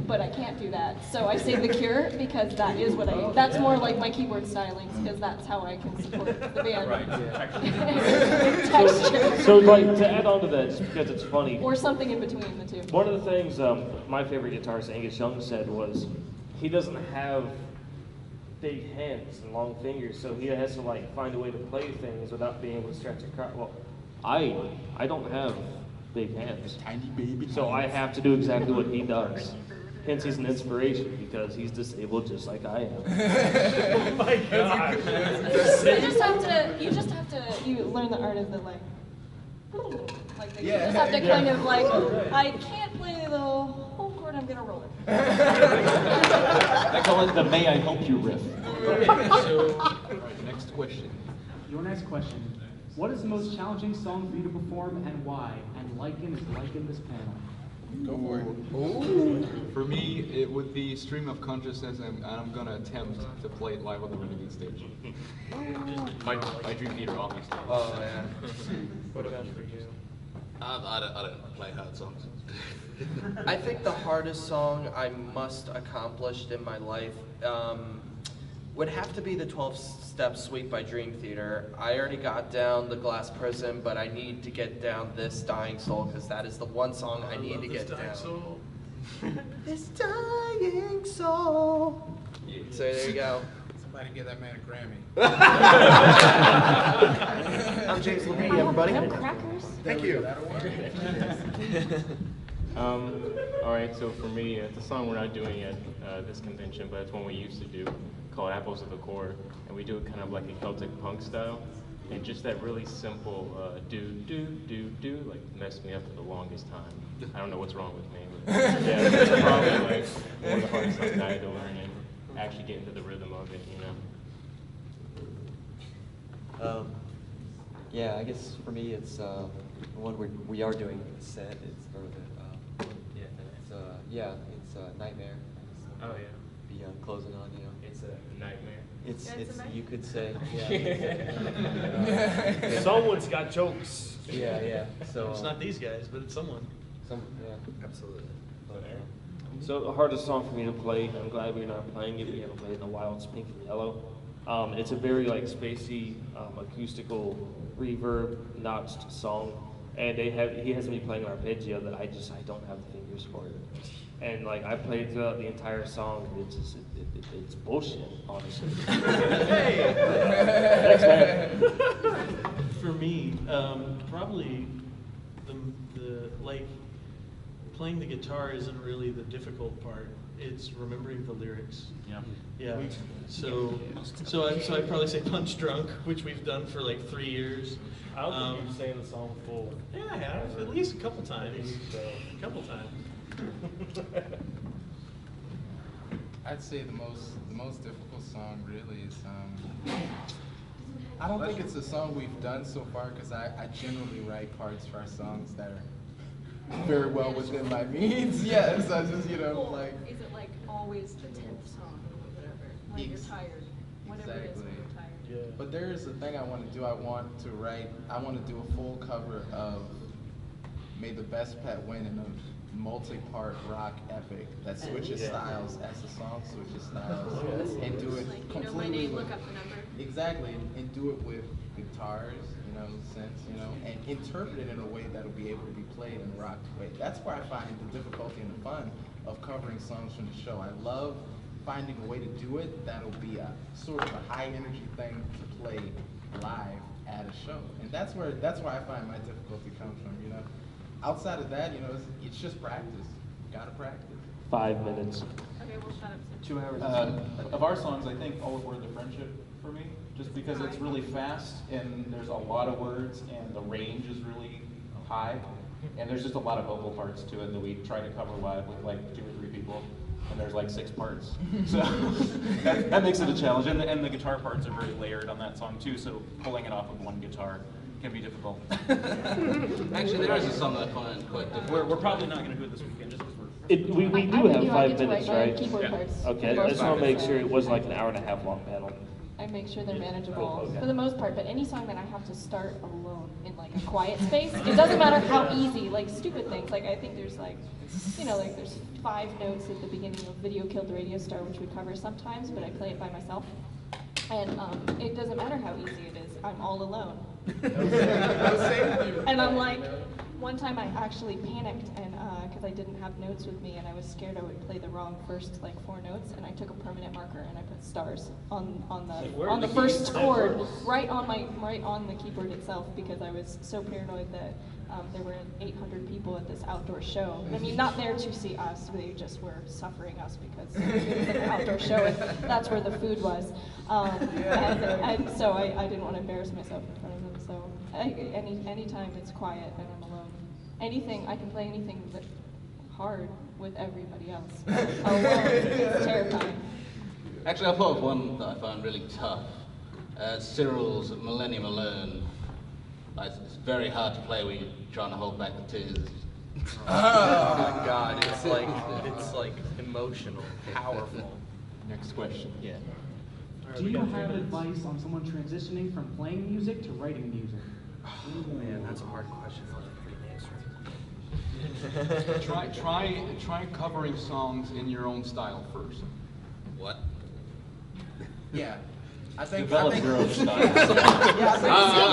but I can't do that. So I say The Cure because that is what that's more like my keyboard stylings because that's how I can support the band. Right. Texture. So like to add on to that, just because it's funny. Or something in between the two. One of the things my favorite guitarist Angus Young said was he doesn't have big hands and long fingers, so he has to like find a way to play things without being able to stretch a crowd. Well, I don't have big hands. Tiny baby. So I have to do exactly what he does. Hence, he's an inspiration because he's disabled just like I am. Oh my God! You learn the art of the like you Yeah. just have to kind of like, I can't play the whole chord, I'm gonna roll it. I call it the "May I help you" riff. Alright, next question. Your next question. What is the most challenging song for you to perform and why? And Lycan is liking this panel. Go for it. For me, it would be Stream of Consciousness, and I'm gonna attempt to play it live on the Renegade stage. My dream theater, obviously. Oh yeah. What about for you? I don't play hard songs. I think the hardest song I must accomplish in my life would have to be the 12-Step Suite by Dream Theater. I already got down The Glass Prison, but I need to get down This Dying Soul, because that is the one song I need to get down. Soul. This dying soul. So there you go. Somebody give that man a Grammy. I'm James Levine, everybody. Crackers? Thank you. All right, so for me, it's a song we're not doing at this convention, but it's one we used to do called Apples of the Core, and we do it kind of like a Celtic punk style, and just that really simple do like messed me up for the longest time. I don't know what's wrong with me, but yeah, it's probably like one of the hardest songs I had to learn and actually get into the rhythm of it, you know. Yeah, I guess for me it's the one we are doing a set. It's for the it's Nightmare. Oh yeah. Be closing on, you know. It's a nightmare. It's Yeah, it's a you could say. Yeah. Someone's got jokes. Yeah. So It's not these guys, but it's someone. Absolutely. So the hardest song for me to play, I'm glad we're not playing it. We haven't played in a while. It's Pink and Yellow. It's a very like spacey, acoustical, reverb, notched song, and he has me playing an arpeggio that I don't have the fingers for it. And like I played throughout the entire song, and it's bullshit, honestly. Hey! Thanks, man. For me, probably the like playing the guitar isn't really the difficult part. It's remembering the lyrics. Yeah. Yeah. So I'd probably say Punch Drunk, which we've done for like 3 years. I don't think you've sang the song full. Yeah, I have at least a couple times. A couple times. I'd say the most difficult song really is I don't think it's a song we've done so far because I generally write parts for our songs that are very well within my means. Yes, I just Is it like always the 10th song or whatever? When you're tired, whatever it is when you're tired. Yeah. But there is a thing I want to do. I want to do a full cover of May the Best Pet Win in a multi-part rock epic that switches styles as the song switches styles and do it Like, completely you know my name, with, look up the number. exactly, and do it with guitars, synths, and interpret it in a way that'll be able to be played in a rock way. That's where I find the difficulty and the fun of covering songs from the show. I love finding a way to do it that'll be a sort of a high energy thing to play live at a show. And that's where I find my difficulty comes from, Outside of that, it's just practice. Gotta practice. 5 minutes. Okay, we'll shut up. 2 hours. Of our songs, I think All of Word of Friendship for me, just because it's really fast and there's a lot of words and the range is really high. And there's just a lot of vocal parts to it that we try to cover live with like 2 or 3 people. And there's like 6 parts. So that makes it a challenge. And the guitar parts are very layered on that song too, so pulling it off of one guitar can be difficult. Actually, there is a song that I find quite difficult. We're probably not going to do it this weekend just because We do have 5 minutes, right? Keyboard parts. Okay, I just want to make sure it was like an hour and a half long panel. I make sure they're manageable Cool, okay. for the most part, but any song that I have to start alone in like a quiet space, it doesn't matter how easy, like stupid things, like I think there's like, there's 5 notes at the beginning of Video Killed the Radio Star, which we cover sometimes, but I play it by myself. And it doesn't matter how easy it is, I'm all alone. And I'm like, one time I actually panicked and because I didn't have notes with me and I was scared I would play the wrong first 4 notes, and I took a permanent marker and I put stars on the first chord right on the keyboard itself because I was so paranoid that there were 800 people at this outdoor show. I mean, not there to see us, they just were suffering us because it was an outdoor show and that's where the food was. And so I didn't want to embarrass myself in front of them, so anytime it's quiet and I'm alone, I can play anything but hard with everybody else. Alone, it's terrifying. Actually, I thought of one that I found really tough. Cyril's Millennium Alone. It's very hard to play when you're trying to hold back the tears. Oh my God, it's like emotional, powerful. Next question. Yeah. Do you have advice on someone transitioning from playing music to writing music? Oh man, that's a hard question. Try covering songs in your own style first. What? Yeah. I think Develop your own style.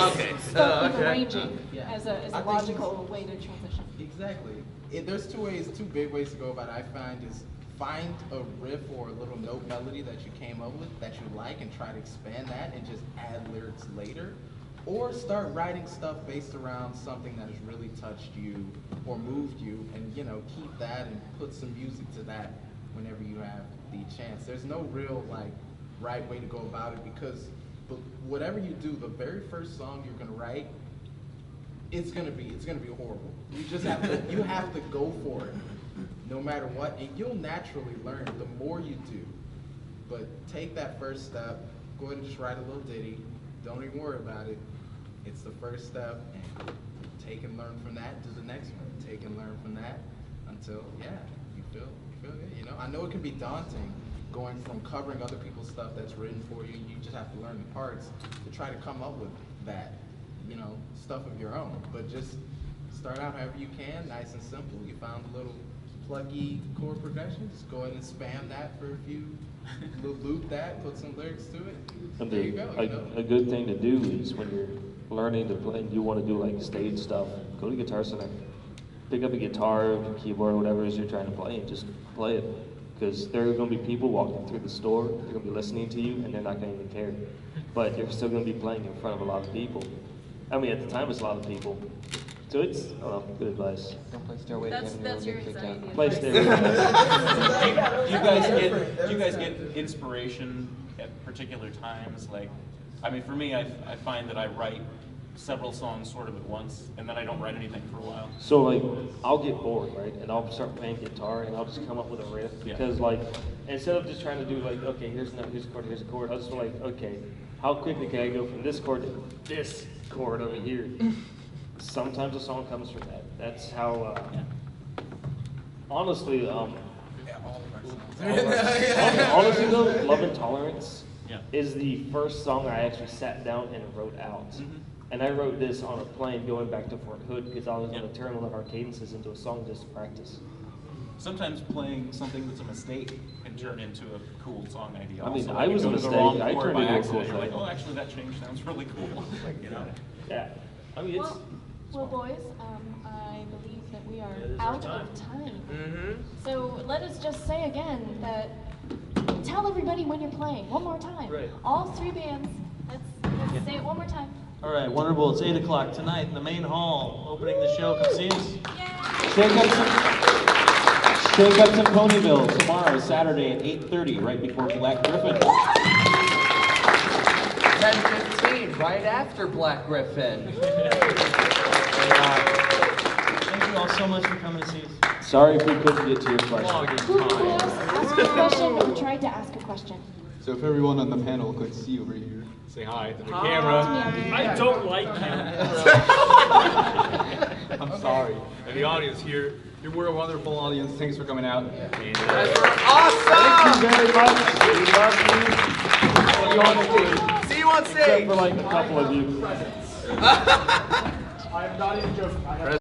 Okay. Start with arranging as a logical way to transition. Exactly. There's two big ways to go about it. I find is find a riff or a little note melody that you came up with that you like and try to expand that and just add lyrics later. Or start writing stuff based around something that has really touched you or moved you, and keep that and put some music to that whenever you have the chance. There's no real right way to go about it, because whatever you do, the very first song you're gonna write, it's gonna be horrible. You just have to go for it, no matter what, and you'll naturally learn the more you do. But take that first step. Go ahead and just write a little ditty. Don't even worry about it. It's the first step, and take and learn from that. Do the next one. Take and learn from that until you feel good. I know it can be daunting going from covering other people's stuff that's written for you. You just have to learn the parts to try to come up with that, stuff of your own. But just start out however you can, nice and simple. You found a little pluggy chord progression, just go ahead and spam that for a few. Loop that, put some lyrics to it. And there you go. A good thing to do is when you're learning to play and you want to do stage stuff, go to Guitar Center. Pick up a guitar, keyboard, whatever it is you're trying to play, and just play it. Because there are going to be people walking through the store, they're going to be listening to you, and they're not going to even care. But you're still going to be playing in front of a lot of people. I mean, at the time, it's a lot of people. So it's, good advice. Don't play Stairway to Heaven. That's your anxiety. Play Stairway to Heaven. Do you guys get inspiration at particular times? For me, I find that I write several songs sort of at once, and then I don't write anything for a while. So I'll get bored, right? And I'll start playing guitar, and I'll just come up with a riff. Because instead of just trying to do okay, here's a note, here's a chord, I'll just be okay, how quickly can I go from this chord to this chord over here? Sometimes a song comes from that. That's how, honestly, honestly though, Love and Tolerance is the first song I actually sat down and wrote out. And I wrote this on a plane going back to Fort Hood because I was going to turn one of our cadences into a song just to practice. Sometimes playing something that's a mistake can turn into a cool song idea. I mean, also. I was a go to the mistake. wrong I chord turned by into a accident. cool You're thing. actually that change sounds really cool. Yeah. I mean, it's... Well, boys, I believe that we are out of time. So let us just say again that tell everybody when you're playing. One more time. Right. All three bands. Let's say it one more time. All right, Wonderbolts, 8 o'clock tonight in the main hall, opening the show. Come see us. Shakeups in Ponyville tomorrow, Saturday at 8:30, right before Black Griffin. 10:15, right after Black Griffin. Thank you all so much for coming to see us. Sorry if we couldn't get to your question. Who asked a question or tried to ask a question? So if everyone on the panel could see over here, say hi to the camera. I don't like you. I'm sorry. And the audience here, we're a wonderful audience. Thanks for coming out. And, Awesome! Thank you very much. We love you. See you on stage. See you on stage. Except for a couple of you. I'm not even joking.